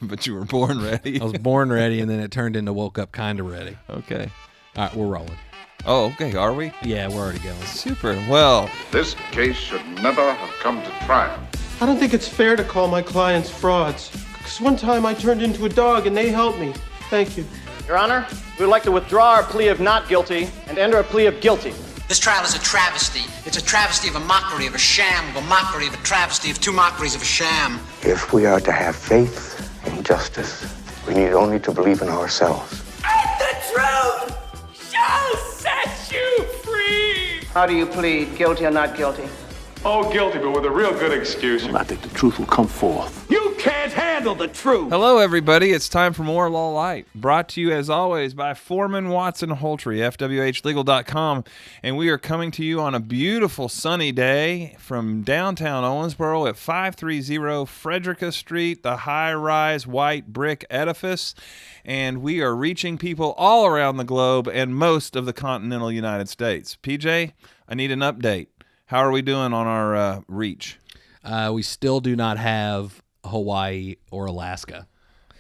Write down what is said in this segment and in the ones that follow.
But you were born ready. I was born ready, and then it turned into woke up kind of ready. Okay. All right, we're rolling. Oh, okay. Are we? Yeah, we're already going. Super. Well, This case should never have come to trial. I don't think it's fair to call my clients frauds. Because one time I turned into a dog and they helped me. Thank you. Your Honor, we would like to withdraw our plea of not guilty and enter a plea of guilty. This trial is a travesty. It's a travesty of a mockery, of a sham, of a mockery, of a travesty, of two mockeries, of a sham. If we are to have faith in justice, we need only to believe in ourselves. And the truth shall set you free! How do you plead, guilty or not guilty? Oh, guilty, but with a real good excuse. I think the truth will come forth. You can't handle the truth! hello, everybody. It's time for more Done Lite. Brought to you, as always, by Foreman, Watson, Holtrey, FWHlegal.com. And we are coming to you on a beautiful sunny day from downtown Owensboro at 530 Frederica Street, the high-rise white brick edifice. And we are reaching people all around the globe and most of the continental United States. PJ, I need an update. How are we doing on our reach? We still do not have Hawaii or Alaska.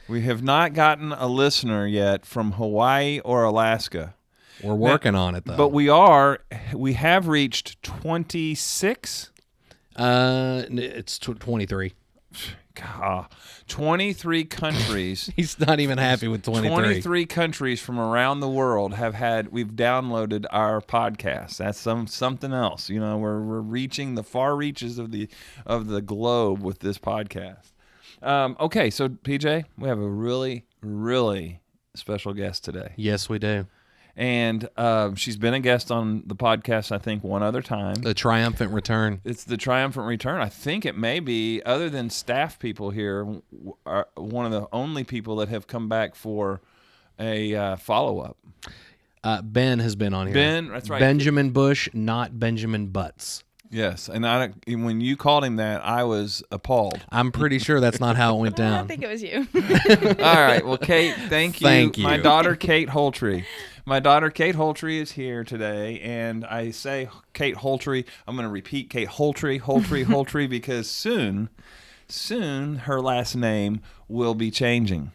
We have not gotten a listener yet from Hawaii or Alaska. We're working on it, though. But we have reached 26? It's 23. God, 23 countries. He's not even happy with 23. 23 countries from around the world we've downloaded our podcast. That's something else. You know, we're reaching the far reaches of the globe with this podcast. Okay, so PJ, we have a really, really special guest today. Yes, we do. And she's been a guest on the podcast, I think, one other time. The triumphant return. It's the triumphant return. I think it may be, other than staff people here, one of the only people that have come back for a follow-up. Ben has been on here. Ben, that's right. Benjamin Bush, not Benjamin Butts. Yes, and when you called him that, I was appalled. I'm pretty sure that's not how it went down. I think it was you. All right. Well, Kate, thank you. Thank you. My daughter, Kate Holtrey. My daughter, Kate Holtrey, is here today, and I say Kate Holtrey. I'm going to repeat Kate Holtrey, because soon her last name will be changing.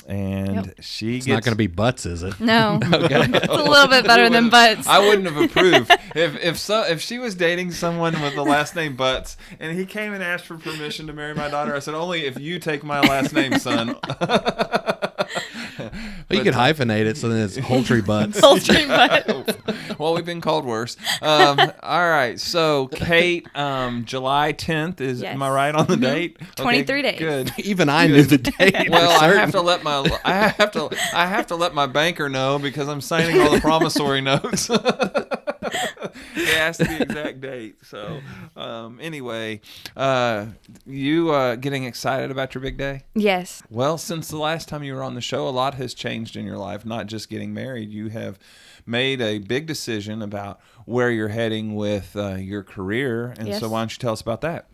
And It's not going to be Butts, is it? No. Okay. It's a little bit better than Butts. I wouldn't have approved if she was dating someone with the last name Butts, and he came and asked for permission to marry my daughter. I said, only if you take my last name, son. Well, you could hyphenate it so then it's Holtrey Butts. Holtrey Butts. Well, we've been called worse. All right. So, Kate, July 10th is. Yes. Am I right on the date? 23 days. Good. Even I knew the date. Well, for I certain. have to let my banker know because I'm signing all the promissory notes. They asked the exact date. So, anyway, you getting excited about your big day? Yes. Well, since the last time you were on the show, a lot has changed in your life, not just getting married. You have made a big decision about where you're heading with your career. And Yes. so why don't you tell us about that?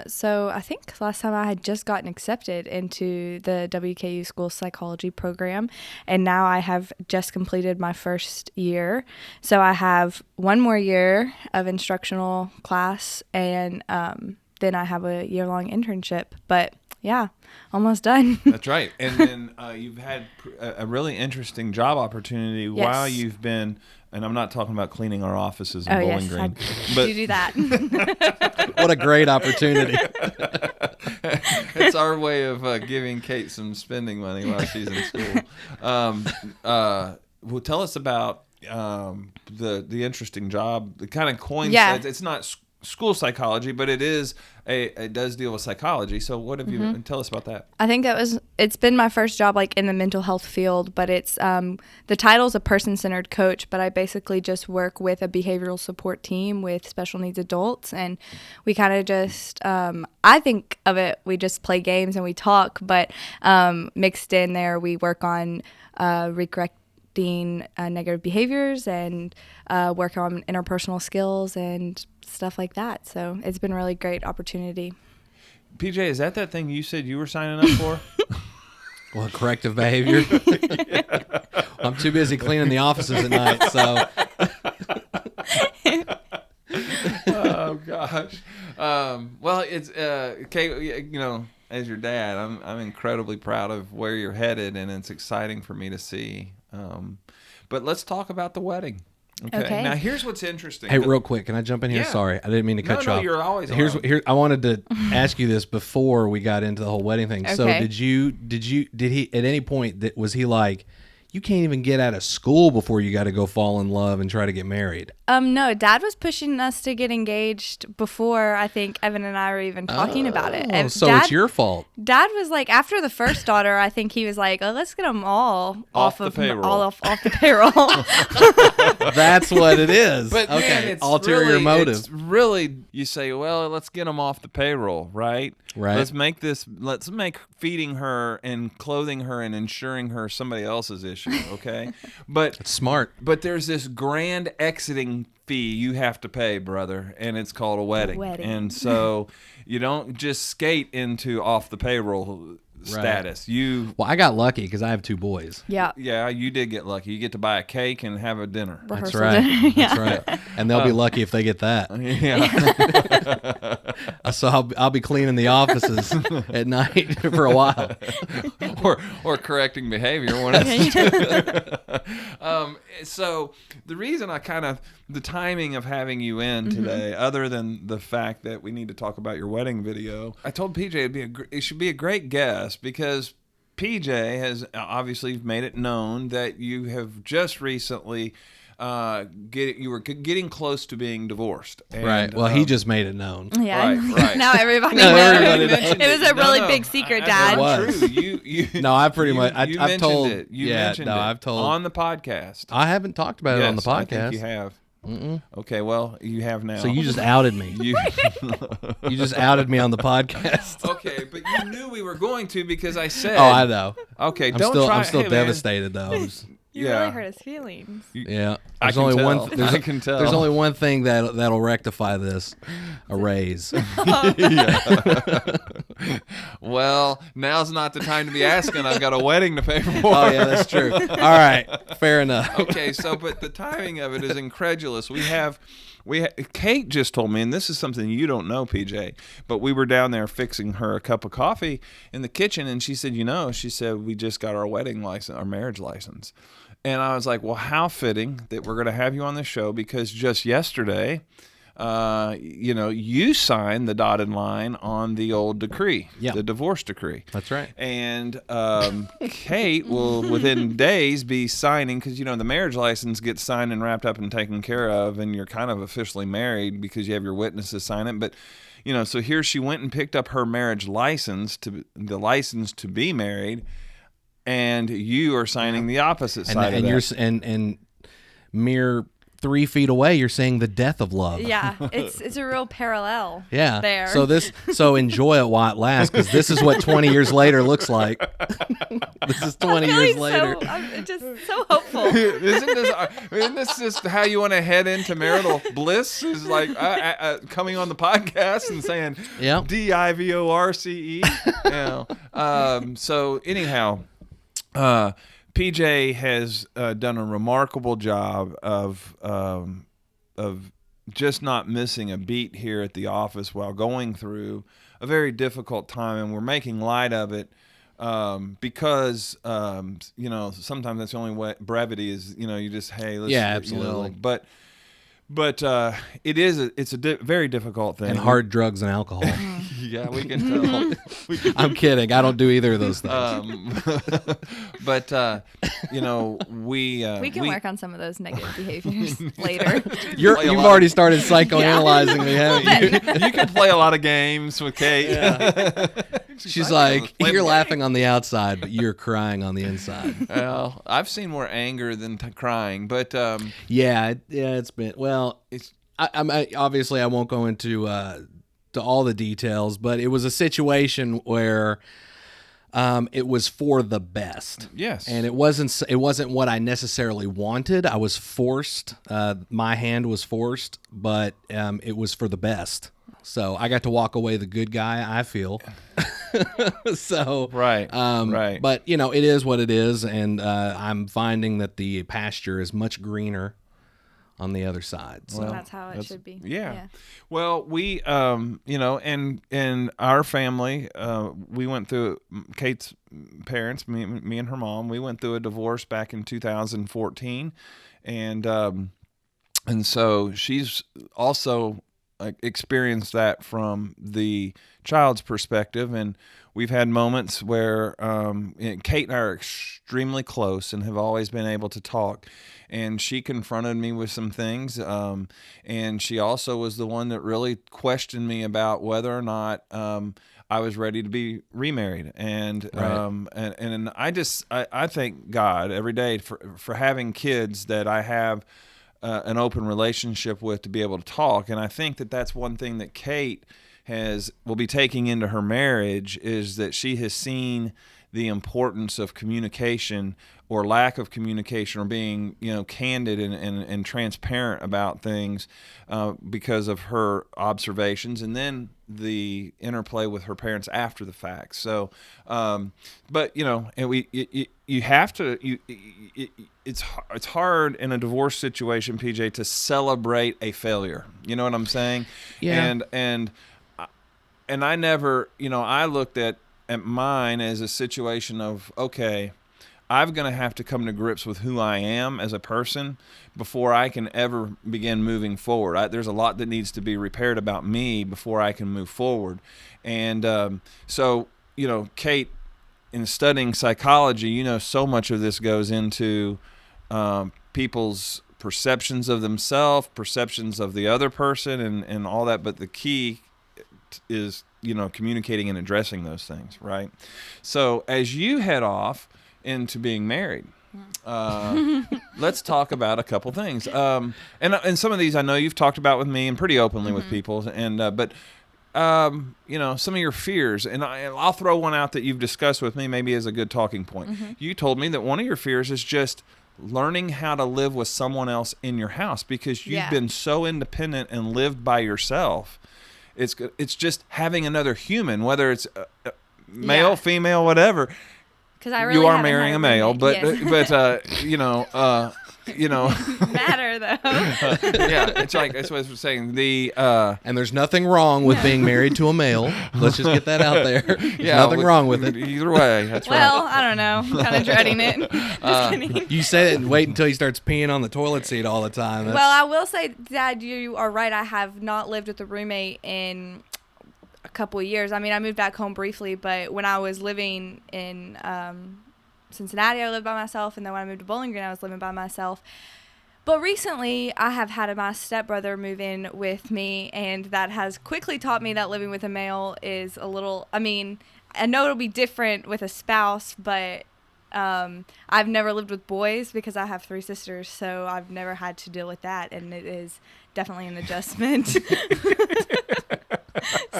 So I think last time I had just gotten accepted into the WKU school psychology program, and now I have just completed my first year. So I have one more year of instructional class, and then I have a year-long internship. But yeah, almost done. That's right. And then you've had a really interesting job opportunity while you've been, and I'm not talking about cleaning our offices in Bowling Green. But you do that. What a great opportunity. It's our way of giving Kate some spending money while she's in school. Well, tell us about the interesting job. The kind of coins. Yeah. It's not school psychology, but it does deal with psychology. So what have you tell us about that? I think it's been my first job like in the mental health field, but it's the title's a person-centered coach, but I basically just work with a behavioral support team with special needs adults, and we kind of just I think of it, we just play games and we talk, but mixed in there we work on correcting negative behaviors and work on interpersonal skills and stuff like that. So it's been a really great opportunity. PJ, is that thing you said you were signing up for? Well, corrective behavior. I'm too busy cleaning the offices at night, so. Oh gosh. Well, it's Kate. You know, as your dad, I'm incredibly proud of where you're headed, and it's exciting for me to see. But let's talk about the wedding. Okay. Now here's what's interesting. Hey, real quick, can I jump in here? Yeah. Sorry, I didn't mean to cut you off. You're always Here, I wanted to ask you this before we got into the whole wedding thing. So Okay. did he at any point was he like, you can't even get out of school before you got to go fall in love and try to get married? No, Dad was pushing us to get engaged before I think Evan and I were even talking about it. And So Dad, it's your fault. Dad was like, after the first daughter, I think he was like, oh, let's get them all Off the payroll. off the payroll. That's what it is. But okay, man, it's ulterior really, motive. It's really, you say, well, let's get them off the payroll, right? Right. Let's make feeding her and clothing her and insuring her somebody else's issue, okay? But It's smart. But there's this grand exiting fee you have to pay, brother, and it's called a wedding. And so you don't just skate into off the payroll status. Well, I got lucky because I have 2 boys. Yeah. Yeah, you did get lucky. You get to buy a cake and have a dinner. That's Rehearsal right. dinner. That's right. And they'll be lucky if they get that. Yeah. So I'll be cleaning the offices at night for a while. or correcting behavior when it's so the reason the timing of having you in today, other than the fact that we need to talk about your wedding video, I told PJ it should be a great guest because PJ has obviously made it known that you have just recently you were getting close to being divorced. And, Right. Well, he just made it known. Yeah. Right. Now everybody No, knows. everybody knows. It was a really No, big secret, that's Dad. not It was. true. You No, I pretty much. you I've mentioned told. it. You yeah. mentioned No, it I've told on the podcast. I haven't talked about it on the Yes, I podcast. think you have. Okay, well, you have now. So you just outed me. You You just outed me on the podcast. okay, but you knew we were going to because I said. Oh, I know. Okay, I'm don't still. try. I'm still hey, man. devastated though. You Yeah. really hurt his feelings. Yeah. I There's can only tell. one. I can tell. There's only one thing that'll rectify this: a raise. Well, now's not the time to be asking. I've got a wedding to pay for. Oh yeah, that's true. All right, fair enough. Okay, so but the timing of it is incredulous. Kate just told me, and this is something you don't know, PJ, but we were down there fixing her a cup of coffee in the kitchen, and she said, she said, we just got our wedding license, our marriage license. And I was like, well, how fitting that we're going to have you on the show because just yesterday, you signed the dotted line on the old decree, the divorce decree. That's right. And Kate will, within days, be signing because, the marriage license gets signed and wrapped up and taken care of, and you're kind of officially married because you have your witnesses sign it. But, so here she went and picked up her marriage license, the license to be married, and you are signing the opposite side of that. And mere 3 feet away, you're saying the death of love. Yeah, it's a real parallel. Yeah. There. So enjoy it while it lasts, because this is what 20 years later looks like. This is 20 years later. I'm just so hopeful. Isn't this just how you want to head into marital bliss? Is like coming on the podcast and saying DIVORCE. So anyhow, PJ has done a remarkable job of just not missing a beat here at the office while going through a very difficult time, and we're making light of it because sometimes that's the only way. Brevity is you just let's, absolutely. But it's a very difficult thing. And hard drugs and alcohol. Yeah, we can tell. I'm kidding. I don't do either of those things. We can work on some of those negative behaviors later. You've already started psychoanalyzing me, haven't you? You can play a lot of games with Kate. Yeah. She's like, you're laughing on the outside, but you're crying on the inside. Well, I've seen more anger than crying, but it's been I obviously I won't go into to all the details, but it was a situation where it was for the best. Yes, and it wasn't what I necessarily wanted. I was forced. My hand was forced, but it was for the best. So I got to walk away the good guy, I feel. So right. But it is what it is, and I'm finding that the pasture is much greener on the other side. So Well, that's how it should be. Yeah. Well, we, and our family, we went through, Kate's parents, me and her mom, we went through a divorce back in 2014. And so she's also experienced that from the child's perspective. And we've had moments where Kate and I are extremely close and have always been able to talk. And she confronted me with some things. And she also was the one that really questioned me about whether or not I was ready to be remarried. And and I thank God every day for having kids that I have an open relationship with, to be able to talk. And I think that that's one thing that Kate will be taking into her marriage, is that she has seen the importance of communication, or lack of communication, or being, candid and transparent about things, because of her observations, and then the interplay with her parents after the fact. So, but and you have to, it's hard in a divorce situation, PJ, to celebrate a failure. You know what I'm saying? Yeah. And I never, I looked at mine as a situation of, okay, I'm going to have to come to grips with who I am as a person before I can ever begin moving forward. There's a lot that needs to be repaired about me before I can move forward. And so, Kate, in studying psychology, so much of this goes into people's perceptions of themselves, perceptions of the other person, and all that. But the key is, communicating and addressing those things, right? So as you head off into being married, let's talk about a couple things. And some of these I know you've talked about with me and pretty openly with people. And but some of your fears, and I'll throw one out that you've discussed with me, maybe as a good talking point. You told me that one of your fears is just learning how to live with someone else in your house, because you've been so independent and lived by yourself. It's just having another human, whether it's male, female, whatever. Because I really you are haven't marrying had a male, but matter though. Yeah, it's like that's what I was saying. And there's nothing wrong with being married to a male. Let's just get that out there. There's nothing wrong with it. Either way, that's right. Well, I don't know. I'm kind of dreading it. Just kidding. You say it and wait until he starts peeing on the toilet seat all the time. Well, I will say, Dad, you are right. I have not lived with a roommate in a couple of years. I mean, I moved back home briefly, but when I was living in Cincinnati, I lived by myself, and then when I moved to Bowling Green, I was living by myself. But recently, I have had my stepbrother move in with me, and that has quickly taught me that living with a male is a little, I mean, I know it'll be different with a spouse, but I've never lived with boys because I have 3 sisters, so I've never had to deal with that, and it is definitely an adjustment.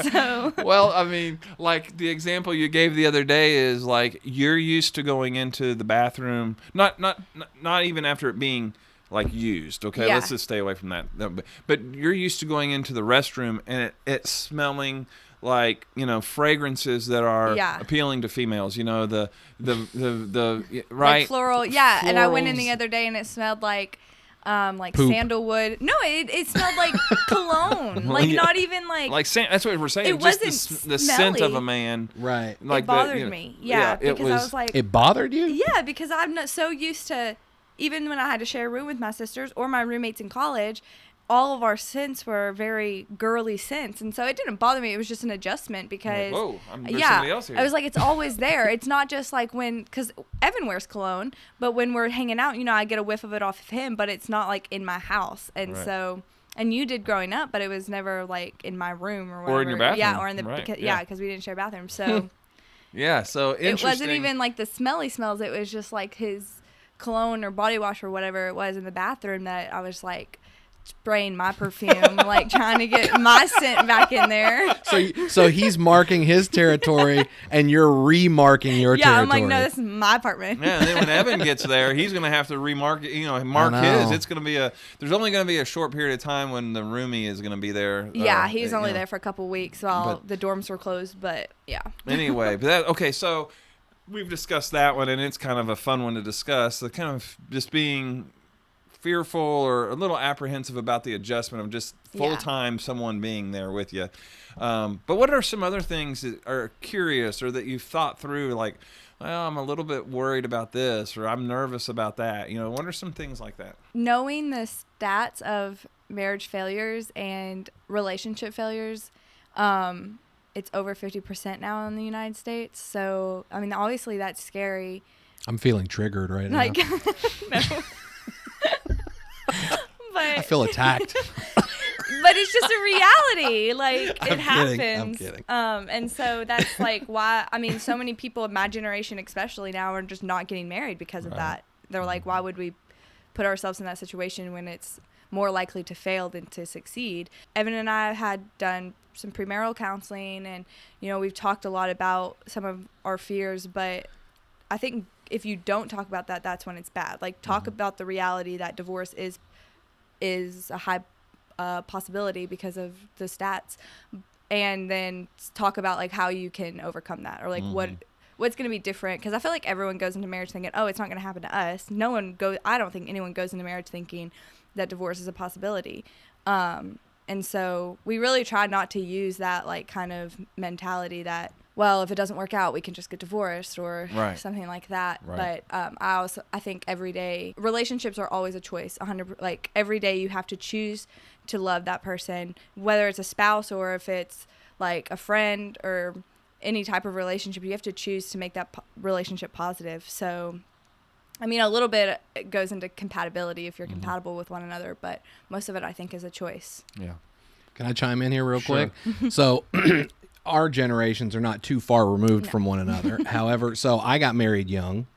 So. Well, I mean, like the example you gave the other day is like you're used to going into the bathroom, not even after it being like used. Okay, let's just stay away from that. But you're used to going into the restroom and it smelling like fragrances that are appealing to females. The right like floral. Yeah, and I went in the other day and it smelled like Poop. Sandalwood. No, it smelled like cologne. Like not even like that's what we're saying. It just wasn't the scent of a man. Right. Like it bothered me. Yeah, because I was like, it bothered you? Yeah, because I'm not so used to, even when I had to share a room with my sisters or my roommates in college, all of our scents were very girly scents, and so it didn't bother me. It was just an adjustment because whoa, there's somebody else here. I was like, it's always there. It's not just like because Evan wears cologne, but when we're hanging out, I get a whiff of it off of him, but it's not like in my house, and so. And you did growing up, but it was never like in my room or whatever. Or in your bathroom. Yeah, or in the right. because we didn't share bathrooms. So yeah, so interesting. It wasn't even like the smelly smells. It was just like his cologne or body wash or whatever it was in the bathroom that I was like spraying my perfume, like trying to get my scent back in there. So he's marking his territory, and you're remarking your territory. Yeah, I'm like, no, this is my apartment. Yeah, and then when Evan gets there, he's going to have to remark his. It's going to be there's only going to be a short period of time when the roomie is going to be there. Yeah, he's only there for a couple weeks while the dorms were closed, but yeah. Anyway, okay, so we've discussed that one, and it's kind of a fun one to discuss. The kind of just being fearful or a little apprehensive about the adjustment of just full-time someone being there with you. But what are some other things that are curious or that you've thought through, like, well, I'm a little bit worried about this, or I'm nervous about that? What are some things like that? Knowing the stats of marriage failures and relationship failures, it's over 50% now in the United States. So, I mean, obviously that's scary. I'm feeling triggered right now. Like, no. I feel attacked. But it's just a reality. Like, it happens. I'm kidding. And so that's like why, I mean, so many people of my generation especially now are just not getting married because of that. They're like, why would we put ourselves in that situation when it's more likely to fail than to succeed? Evan and I had done some premarital counseling, and, we've talked a lot about some of our fears, but I think if you don't talk about that, that's when it's bad. Like, talk about the reality that divorce is a high possibility because of the stats, and then talk about like how you can overcome that, or like what's going to be different, because I feel like everyone goes into marriage thinking, oh, it's not going to happen to us. I don't think anyone goes into marriage thinking that divorce is a possibility. And so we really try not to use that like kind of mentality that, well, if it doesn't work out, we can just get divorced or something like that. Right. But I think every day relationships are always a choice. 100, like every day you have to choose to love that person, whether it's a spouse or if it's like a friend or any type of relationship. You have to choose to make that relationship positive. So, I mean, a little bit it goes into compatibility if you're compatible with one another, but most of it I think is a choice. Yeah. Can I chime in here real quick? So our generations are not too far removed from one another. However, so I got married young,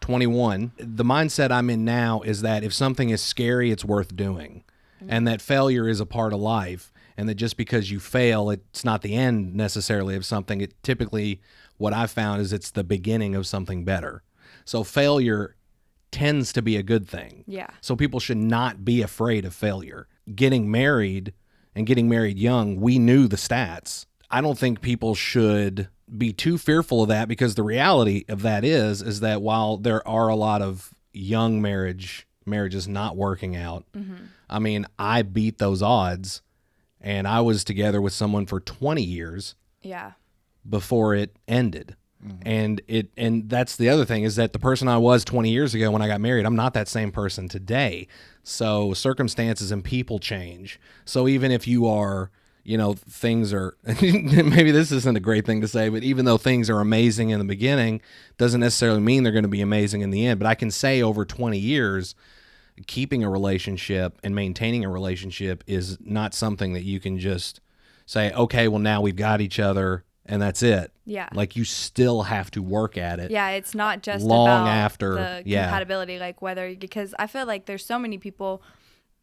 21. The mindset I'm in now is that if something is scary, it's worth doing, and that failure is a part of life, and that just because you fail, it's not the end necessarily of something. It typically, what I've found is it's the beginning of something better. So failure tends to be a good thing. Yeah. So people should not be afraid of failure. Getting married and getting married young, we knew the stats. I don't think people should be too fearful of that, because the reality of that is that while there are a lot of young marriages not working out, I mean, I beat those odds, and I was together with someone for 20 years before it ended. And that's the other thing, is that the person I was 20 years ago when I got married, I'm not that same person today. So circumstances and people change. So even if you are, things are, maybe this isn't a great thing to say, but even though things are amazing in the beginning, doesn't necessarily mean they're going to be amazing in the end. But I can say over 20 years, keeping a relationship and maintaining a relationship is not something that you can just say, okay, well, now we've got each other and that's it. Yeah. Like, you still have to work at it. Yeah, it's not just long about after the compatibility, like because I feel like there's so many people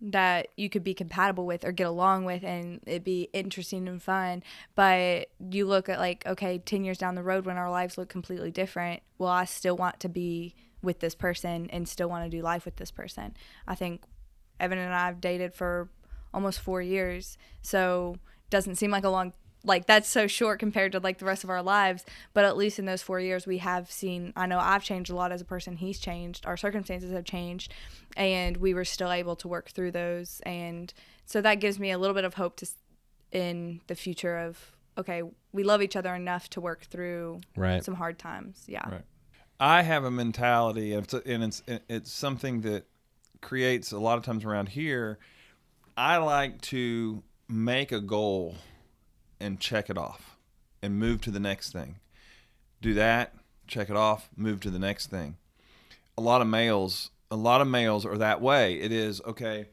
that you could be compatible with or get along with and it'd be interesting and fun, but you look at like, okay, 10 years down the road when our lives look completely different, well, I still want to be with this person and still want to do life with this person. I think Evan and I have dated for almost 4 years, so it doesn't seem like a long, like that's so short compared to like the rest of our lives, but at least in those 4 years we have seen, I know I've changed a lot as a person, he's changed, our circumstances have changed, and we were still able to work through those. And so that gives me a little bit of hope in the future of, okay, we love each other enough to work through some hard times. Yeah. Right. I have a mentality, and it's something that creates a lot of times around here. I like to make a goal and check it off and move to the next thing. Do that, check it off, move to the next thing. A lot of males are that way. It is, okay,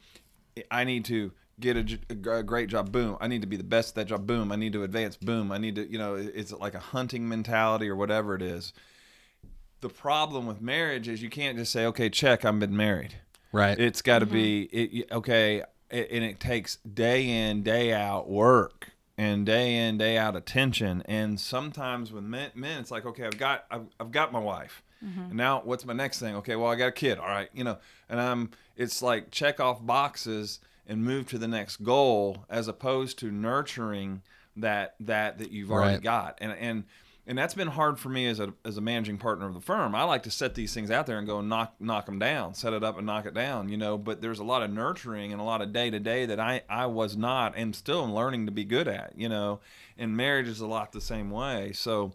I need to get a great job, boom. I need to be the best at that job, boom. I need to advance, boom. I need to, it's like a hunting mentality or whatever it is. The problem with marriage is you can't just say, okay, check, I've been married. Right. It's got to be, okay, and it takes day in, day out work and day in, day out attention. And sometimes with men, it's like, okay, I've got my wife. And now what's my next thing? Okay, well, I got a kid. All right, and it's like check off boxes and move to the next goal, as opposed to nurturing that you've already got. And And that's been hard for me as a managing partner of the firm. I like to set these things out there and go and knock them down, set it up and knock it down, but there's a lot of nurturing and a lot of day-to-day that I was not and still am learning to be good at, and marriage is a lot the same way. So,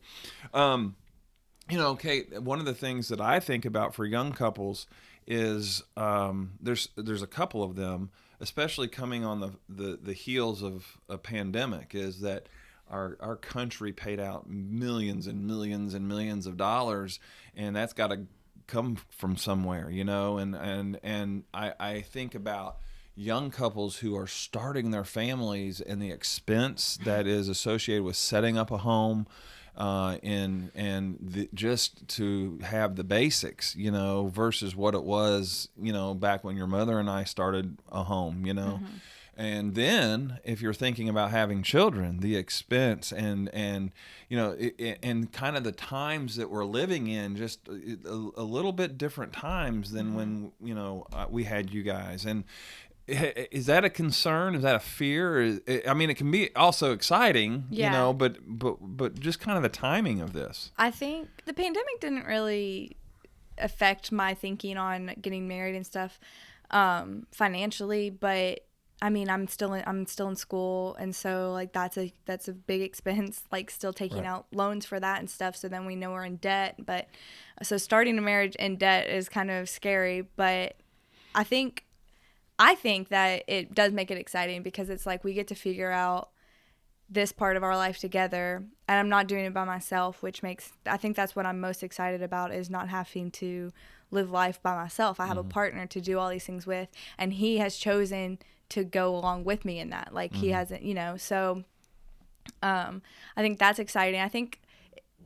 Kate, one of the things that I think about for young couples is there's a couple of them, especially coming on the heels of a pandemic, is that our country paid out millions and millions and millions of dollars, and that's got to come from somewhere, and I think about young couples who are starting their families and the expense that is associated with setting up a home, just to have the basics, versus what it was, back when your mother and I started a home, Mm-hmm. And then if you're thinking about having children, the expense and kind of the times that we're living in, just a little bit different times than when, we had you guys. And is that a concern? Is that a fear? It can be also exciting, but just kind of the timing of this. I think the pandemic didn't really affect my thinking on getting married and stuff financially, but I'm still in school, and so like that's a big expense, like still taking out loans for that and stuff. So then we know we're in debt, but so starting a marriage in debt is kind of scary. But I think that it does make it exciting because it's like we get to figure out this part of our life together, and I'm not doing it by myself, I think that's what I'm most excited about, is not having to live life by myself. I have a partner to do all these things with, and he has chosen to go along with me in that. Like he hasn't, so I think that's exciting. I think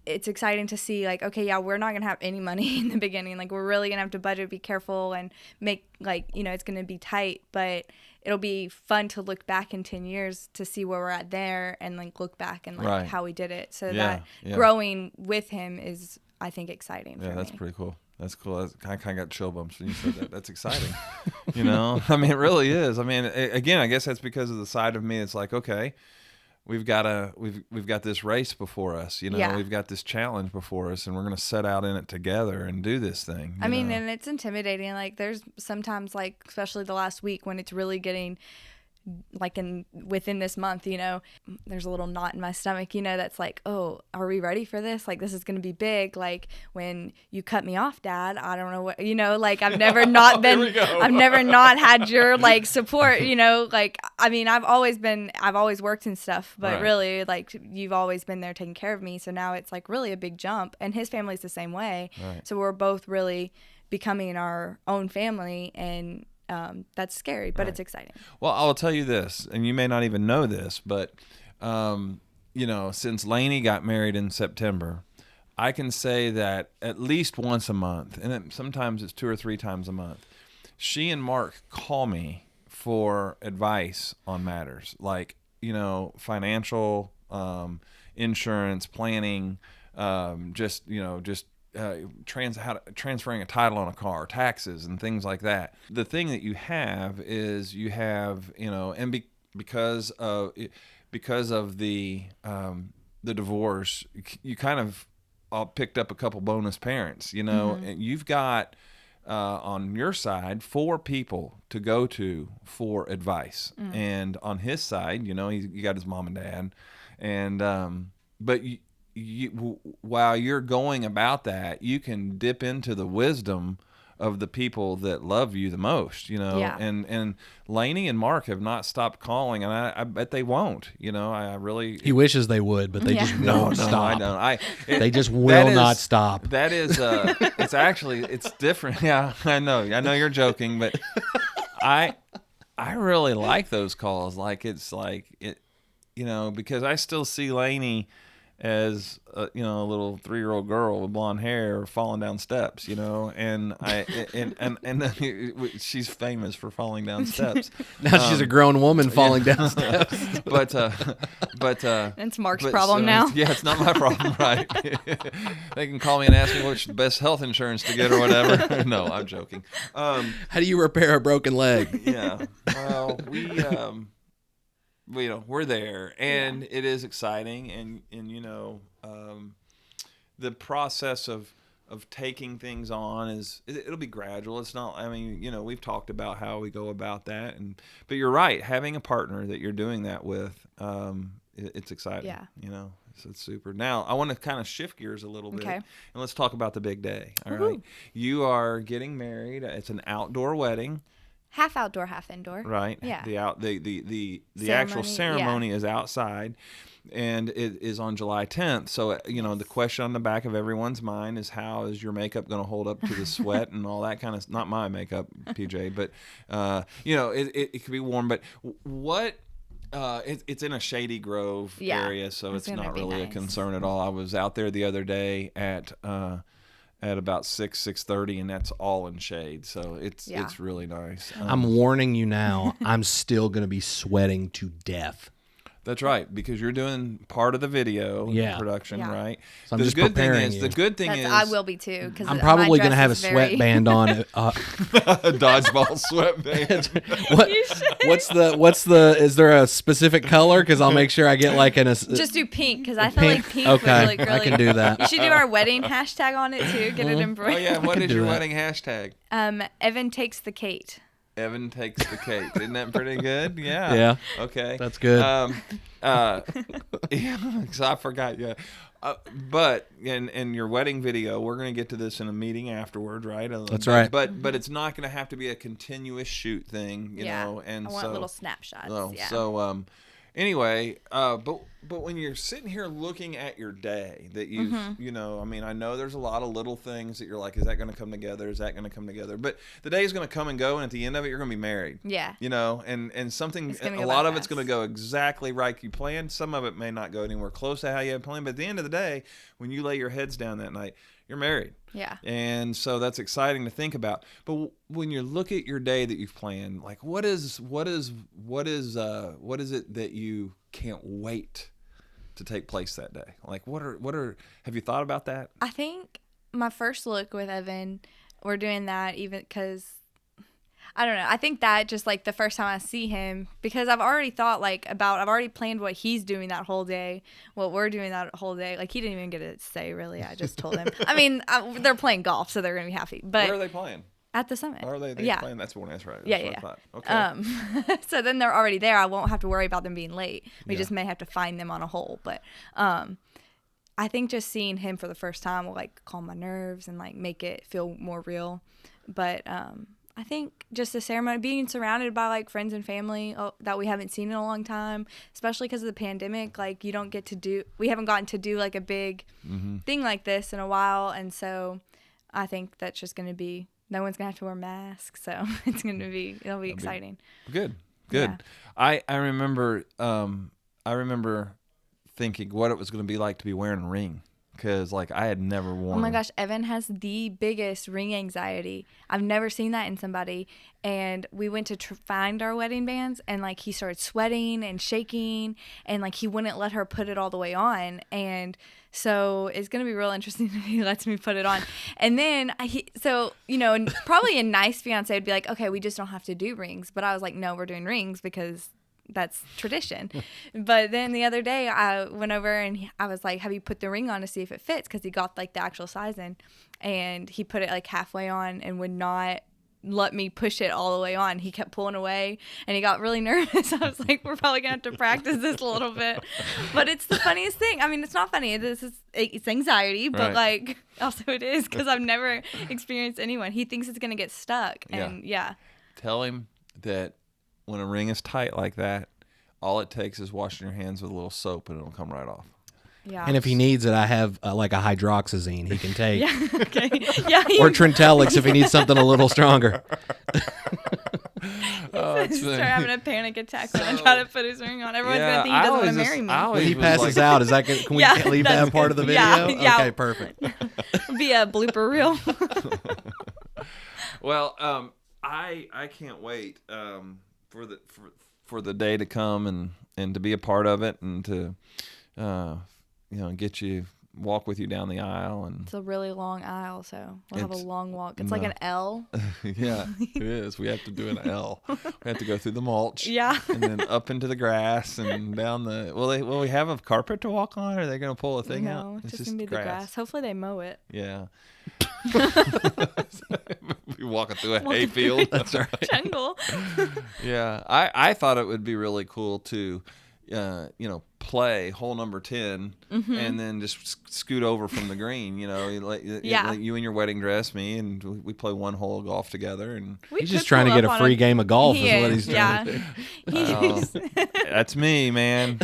it's exciting to see like, okay, yeah, we're not going to have any money in the beginning. Like we're really going to have to budget, be careful, and make it's going to be tight, but it'll be fun to look back in 10 years to see where we're at there and like look back and like how we did it. So growing with him is, I think, exciting for me. Yeah, that's pretty cool. That's cool. I kind of got chill bumps when you said that. That's exciting. It really is. Again, I guess that's because of the side of me. It's like, okay, we've got this race before us. We've got this challenge before us, and we're going to set out in it together and do this thing. And it's intimidating. Like there's sometimes, like especially the last week, when it's really getting like within this month, there's a little knot in my stomach, that's like, oh, are we ready for this? Like this is going to be big. Like when you cut me off, Dad, I don't know what, like I've never not been, I've never not had your like support, like, I've always worked and stuff, but really like you've always been there taking care of me. So now it's like really a big jump, and his family's the same way. Right. So we're both really becoming our own family, and that's scary, but it's exciting. Well, I'll tell you this, and you may not even know this, but, since Lainey got married in September, I can say that at least once a month, and sometimes it's 2 or 3 times a month, she and Mark call me for advice on matters like, financial, insurance, planning, transferring a title on a car, taxes, and things like that. The thing that you have is and because of the divorce, you kind of picked up a couple bonus parents, and you've got on your side 4 people to go to for advice, and on his side, you got his mom and dad, and but while you're going about that, you can dip into the wisdom of the people that love you the most, and Lainey and Mark have not stopped calling, and I bet they won't, I really. He wishes they would, but they just won't stop. No, I don't. They just will not stop. That is, it's different. Yeah, I know you're joking, but I really like those calls. Like it's like it, because I still see Lainey as a little 3-year-old girl with blonde hair falling down steps, and she's famous for falling down steps. Now she's a grown woman falling down steps. But it's Mark's problem now. Yeah, it's not my problem, right? They can call me and ask me what's the best health insurance to get or whatever. No, I'm joking. How do you repair a broken leg? Yeah. Well, we're there, and it is exciting, and the process of taking things on it'll be gradual. It's not, I mean, you know, we've talked about how we go about that, but you're right, having a partner that you're doing that with, it's exciting. Yeah. You know, so it's super. Now I want to kind of shift gears a little bit, Okay. and let's talk about the big day. All Woo-hoo. right, you are getting married. It's an outdoor wedding. Half outdoor, half indoor. Right. Yeah. The actual ceremony is outside, and it is on July 10th. So you know, the question on the back of everyone's mind is, how is your makeup going to hold up to the sweat and all that kind of? Not my makeup, PJ, but you know, it could be warm. But what? It's in a shady grove area, so it's not really a concern at all. I was out there the other day at about 6:30, and that's all in shade, so it's really nice. I'm warning you now. I'm still going to be sweating to death. That's right, because you're doing part of the video production, right? So I'm just preparing you. The good thing is, I will be too, because I'm probably going to have a sweatband on. A dodgeball sweatband. What's the? Is there a specific color? Because I'll make sure I get like just do pink, because I feel like pink would look really. I can do that. You should do our wedding hashtag on it too. Get it embroidered. Oh yeah, what is your wedding hashtag? Evan takes the Kate. Evan takes the cake. Isn't that pretty good? Yeah. Yeah. Okay. That's good. Yeah, because I forgot. Yeah. But in your wedding video, we're going to get to this in a meeting afterwards, right? That's right. But it's not going to have to be a continuous shoot thing, you know. And I want little snapshots. Oh, yeah. So anyway, but when you're sitting here looking at your day that you've, you know, I mean, I know there's a lot of little things that you're like, is that going to come together? Is that going to come together? But the day is going to come and go, and at the end of it, you're going to be married. Yeah. You know, and something, a lot of it's going to go exactly right you planned. Some of it may not go anywhere close to how you had planned. But at the end of the day, when you lay your heads down that night, you're married. Yeah. And so that's exciting to think about. But when you look at your day that you've planned, like what is it that you can't wait to take place that day? Like what are have you thought about that? I think my first look with Evan, we're doing that even because I don't know. I think that just like the first time I see him, because I've already thought I've already planned what he's doing that whole day, what we're doing that whole day. Like he didn't even get to say really. I just told him. I mean, they're playing golf, so they're gonna be happy. But where are they playing? At the summit. Are they playing? That's one. That's right. That's what I thought. Okay. So then they're already there. I won't have to worry about them being late. We just may have to find them on a hole. But I think just seeing him for the first time will like calm my nerves and like make it feel more real. But I think just the ceremony, being surrounded by like friends and family that we haven't seen in a long time, especially because of the pandemic, like we haven't gotten to do like a big thing like this in a while. And so I think that's just going to be, no one's going to have to wear masks. So it'll be exciting. Good. Yeah. I remember thinking what it was going to be like to be wearing a ring. Because like I had never worn. Oh my gosh, Evan has the biggest ring anxiety. I've never seen that in somebody. And we went to find our wedding bands, and like he started sweating and shaking, and like he wouldn't let her put it all the way on. And so it's gonna be real interesting if he lets me put it on. And then probably a nice fiance would be like, okay, we just don't have to do rings. But I was like, no, we're doing rings because that's tradition. But then the other day I went over and I was like, have you put the ring on to see if it fits? Because he got like the actual size in, and he put it like halfway on and would not let me push it all the way on. He kept pulling away and he got really nervous. I was like, we're probably gonna have to practice this a little bit. But it's the funniest thing. I mean, it's not funny. It's anxiety, but like also it is, because I've never experienced anyone. He thinks it's gonna get stuck. And Tell him that when a ring is tight like that, all it takes is washing your hands with a little soap and it'll come right off. Yeah. And if he needs it, I have like a hydroxyzine he can take. Yeah. Okay. Yeah. Or Trintellix if he needs something a little stronger. Start having a panic attack when I try to put his ring on. Everyone's gonna think he doesn't want to marry me. When he passes out, is that can we leave that a part of the video? Yeah. Okay, perfect. It'll be a blooper reel. Well, I can't wait for the day to come and to be a part of it, and to get you walk with you down the aisle. And It's a really long aisle, so we'll have a It's- long walk. It's like an L. yeah, it is. We have to do an L. We have to go through the mulch. Yeah. And then up into the grass and down the. Will we have a carpet to walk on? Or are they going to pull a thing out? No, it's just gonna be the grass. Hopefully they mow it. Yeah. We walking through a hayfield. That's right. Jungle. Yeah, I thought it would be really cool to, play hole number 10 and then just scoot over from the green. Like you in your wedding dress, me, and we play one hole of golf together. And He's just trying to get a free game of golf is what he's trying to do. That's me, man.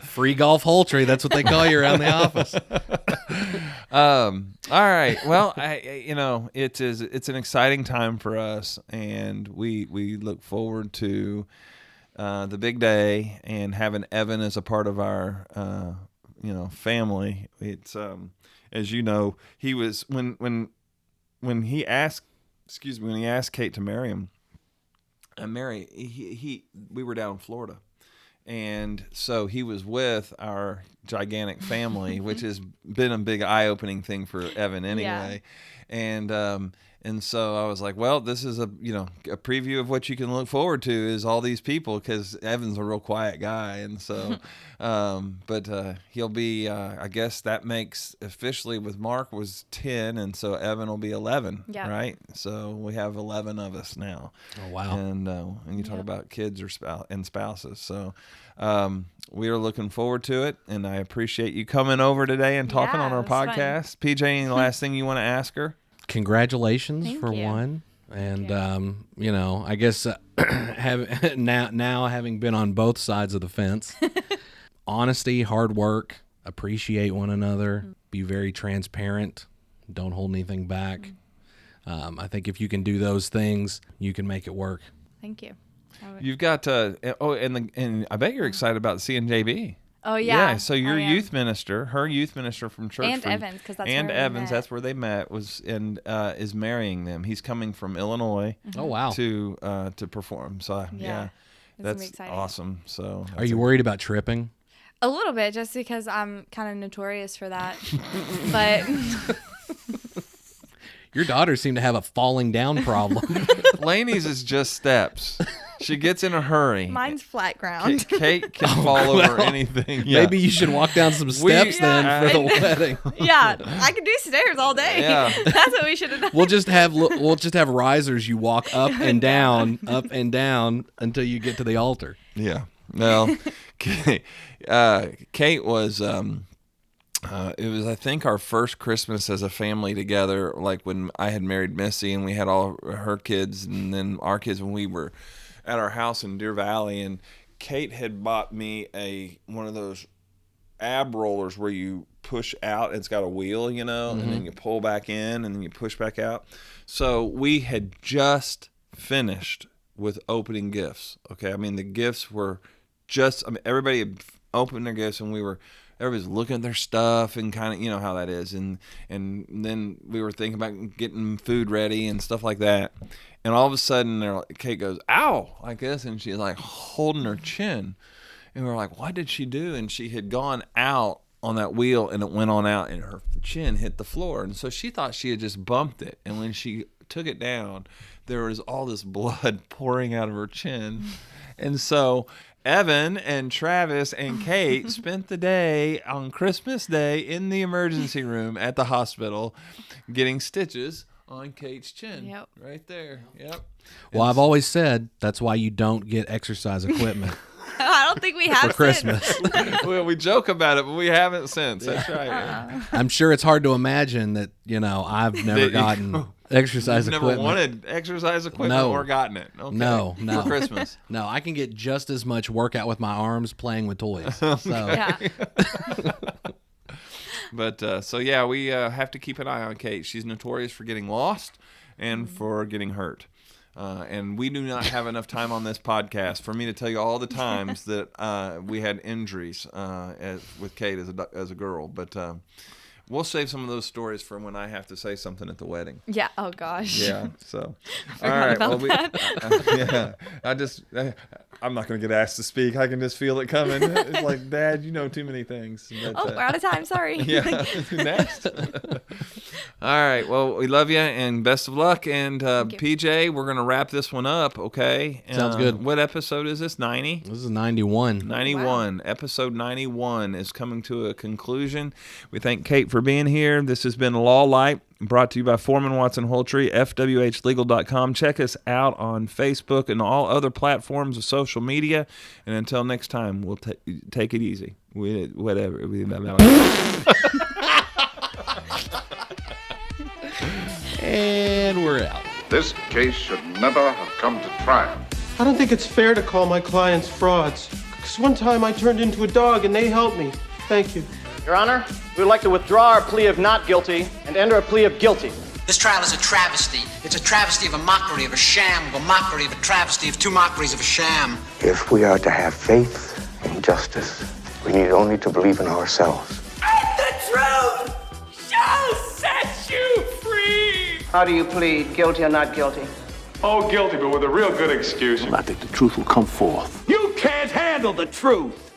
Free golf Holtrey. That's what they call you around the office. All right. Well, it's an exciting time for us, and we look forward to the big day and having Evan as a part of our family. It's as you know, he was when he asked Kate to marry him. We were down in Florida. And so he was with our gigantic family, which has been a big eye-opening thing for Evan anyway. Yeah. And so I was like, well, this is a preview of what you can look forward to is all these people, because Evan's a real quiet guy. And so, but he'll be, I guess that makes officially with Mark was 10. And so Evan will be 11, right? So we have 11 of us now. Oh, wow. And you talk about kids or spouses. So we are looking forward to it. And I appreciate you coming over today and talking on our podcast. Fun. PJ, any last thing you want to ask her? Congratulations Thank for you. one. And, I guess now having been on both sides of the fence, honesty, hard work, appreciate one another, be very transparent, don't hold anything back. I think if you can do those things, you can make it work. Thank you. You've got and I bet you're excited about seeing JB. Oh yeah. Yeah. So your youth minister, her youth minister from church, and Evans, because that's and where Evans, that's where they met, is marrying them. He's coming from Illinois. Oh wow. To perform. So yeah, that's awesome. So are you worried about tripping? A little bit, just because I'm kind of notorious for that. But your daughters seem to have a falling down problem. Lainey's is just steps. She gets in a hurry. Mine's flat ground. Kate can fall over anything. Yeah. Maybe you should walk down some steps then for the wedding. Yeah, I can do stairs all day. Yeah. That's what we should have done. We'll just have risers. You walk up and down until you get to the altar. Yeah. Well, Kate was. It was, I think, our first Christmas as a family together. Like when I had married Missy and we had all her kids, and then our kids when we were at our house in Deer Valley. And Kate had bought me one of those ab rollers where you push out. It's got a wheel, and then you pull back in and then you push back out. So we had just finished with opening gifts. Okay, I mean the gifts were everybody had opened their gifts, and everybody's looking at their stuff and kind of, how that is. And then we were thinking about getting food ready and stuff like that. And all of a sudden, Kate goes, ow, like this. And she's like holding her chin. And we were like, what did she do? And she had gone out on that wheel, and it went on out, and her chin hit the floor. And so she thought she had just bumped it. And when she took it down, there was all this blood pouring out of her chin. And so Evan and Travis and Kate spent the day on Christmas Day in the emergency room at the hospital getting stitches on Kate's chin. Yep. Right there. Yep. Well, I've always said that's why you don't get exercise equipment. I don't think we have for Christmas. Well, we joke about it, but we haven't since. That's right. I'm sure it's hard to imagine that, I've never gotten exercise equipment. Never wanted exercise equipment or gotten it. Okay. No. For Christmas. No, I can get just as much workout with my arms playing with toys. So. Yeah. But we have to keep an eye on Kate. She's notorious for getting lost and for getting hurt. And we do not have enough time on this podcast for me to tell you all the times that we had injuries with Kate as a girl. But We'll save some of those stories for when I have to say something at the wedding. Yeah. Oh gosh. Yeah. So, all Forgot right. about Yeah. I'm not going to get asked to speak. I can just feel it coming. It's like, Dad, you know too many things. But, Oh, we're out of time. Sorry. Yeah. Next. All right. Well, we love you and best of luck. And PJ, we're going to wrap this one up. Okay. Sounds good. What episode is this? 90? This is 91. 91. Wow. Episode 91 is coming to a conclusion. We thank Kate for being here. This has been Law Lite, brought to you by Foreman Watson Holtrey, FWHlegal.com. Check us out on Facebook and all other platforms of social media. And until next time, we'll take it easy. Whatever. And we're out. This case should never have come to trial. I don't think it's fair to call my clients frauds. Because one time I turned into a dog and they helped me. Thank you. Your Honor, we would like to withdraw our plea of not guilty and enter a plea of guilty. This trial is a travesty. It's a travesty of a mockery of a sham, of a mockery of a travesty of two mockeries of a sham. If we are to have faith in justice, we need only to believe in ourselves. And the truth shall set you free. How do you plead, guilty or not guilty? Oh, guilty, but with a real good excuse. I think the truth will come forth. You can't handle the truth.